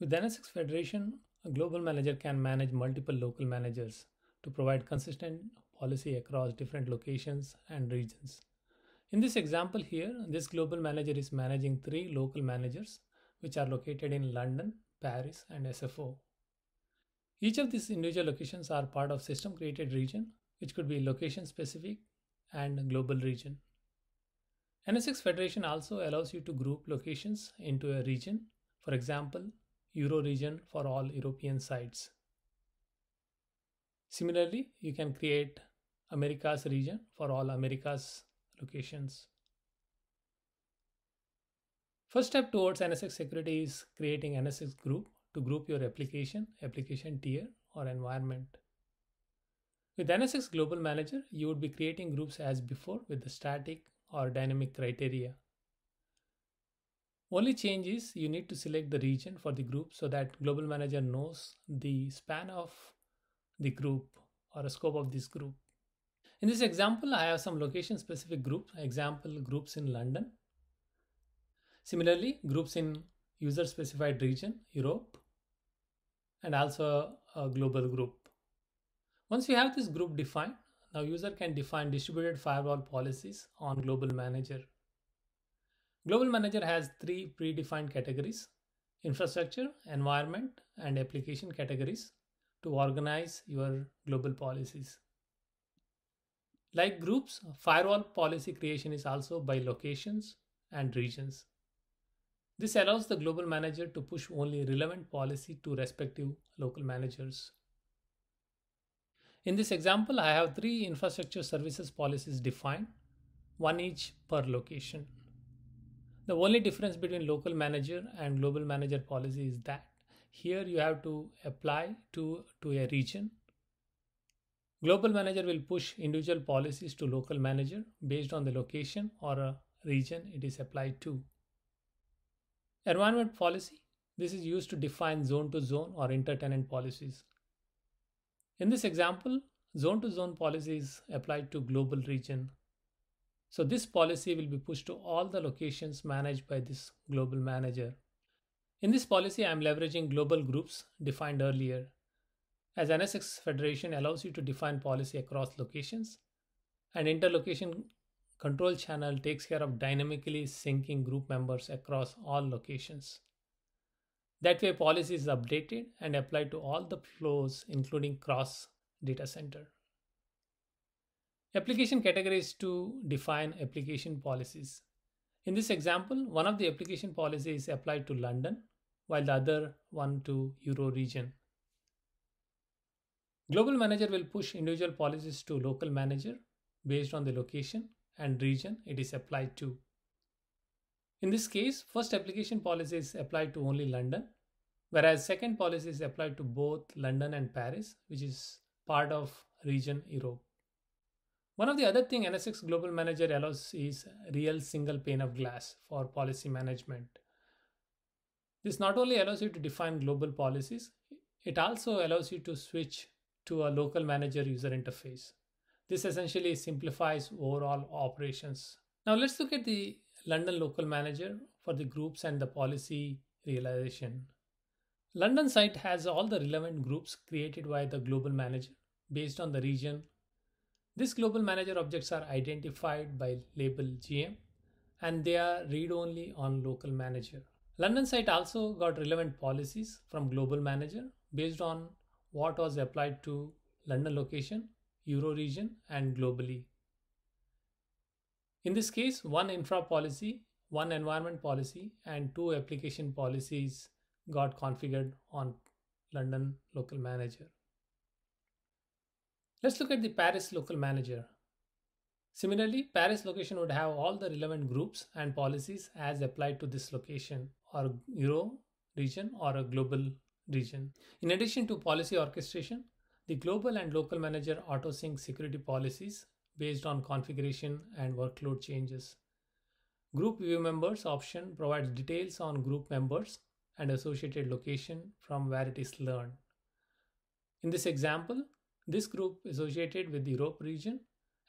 With NSX Federation, a global manager can manage multiple local managers to provide consistent policy across different locations and regions. In this example here, this global manager is managing three local managers which are located in London, Paris, and SFO. Each of these individual locations are part of system created region, which could be location specific and global region. NSX Federation also allows you to group locations into a region, for example, Euro region for all European sites. Similarly, you can create Americas region for all Americas locations. First step towards NSX security is creating NSX group to group your application, application tier, or environment. With NSX Global Manager, you would be creating groups as before with the static or dynamic criteria. Only change is you need to select the region for the group so that Global Manager knows the span of the group or a scope of this group. In this example, I have some location specific groups, example groups in London. Similarly, groups in user specified region, Europe, and also a global group. Once you have this group defined, now user can define distributed firewall policies on Global Manager. Global Manager has three predefined categories: infrastructure, environment, and application categories to organize your global policies. Like groups, firewall policy creation is also by locations and regions. This allows the global manager to push only relevant policy to respective local managers. In this example, I have three infrastructure services policies defined, one each per location. The only difference between local manager and global manager policy is that here you have to apply to a region. Global manager will push individual policies to local manager based on the location or a region it is applied to. Environment policy. This is used to define zone to zone or inter-tenant policies. In this example, zone to zone policy is applied to global region. So this policy will be pushed to all the locations managed by this global manager. In this policy, I am leveraging global groups defined earlier. As NSX Federation allows you to define policy across locations, and interlocation control channel takes care of dynamically syncing group members across all locations. That way, policy is updated and applied to all the flows, including cross data center. Application categories to define application policies. In this example, one of the application policies is applied to London, while the other one to Euro region. Global manager will push individual policies to local manager based on the location and region it is applied to. In this case, first application policy is applied to only London, whereas second policy is applied to both London and Paris, which is part of region Europe. One of the other thing NSX Global Manager allows is real single pane of glass for policy management. This not only allows you to define global policies, it also allows you to switch to a local manager user interface. This essentially simplifies overall operations. Now let's look at the London local manager for the groups and the policy realization. London site has all the relevant groups created by the global manager based on the region. These global manager objects are identified by label GM and they are read-only on local manager. London site also got relevant policies from global manager based on what was applied to London location, Euro region, and globally. In this case, one infra policy, one environment policy, and two application policies got configured on London local manager. Let's look at the Paris local manager. Similarly, Paris location would have all the relevant groups and policies as applied to this location or Euro region or a global region. In addition to policy orchestration, the global and local manager auto-sync security policies based on configuration and workload changes. Group view members option provides details on group members and associated location from where it is learned. In this example, this group is associated with the Europe region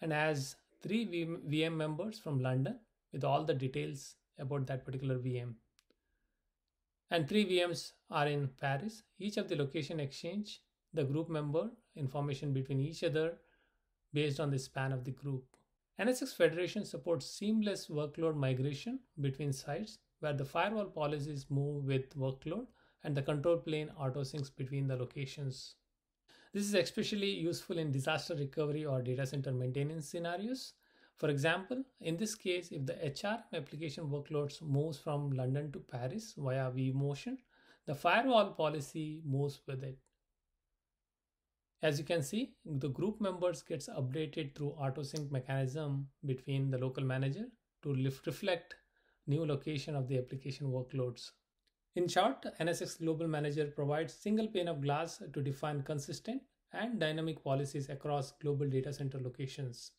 and has three VM members from London with all the details about that particular VM. and 3 VMs are in Paris. Each of the location exchange the group member information between each other based on the span of the group. NSX Federation supports seamless workload migration between sites where the firewall policies move with workload and the control plane auto syncs between the locations. This is especially useful in disaster recovery or data center maintenance scenarios. For example, in this case, if the HRM application workloads moves from London to Paris via vMotion, the firewall policy moves with it. As you can see, the group members gets updated through autosync mechanism between the local manager to reflect new location of the application workloads. In short, NSX Global Manager provides single pane of glass to define consistent and dynamic policies across global data center locations.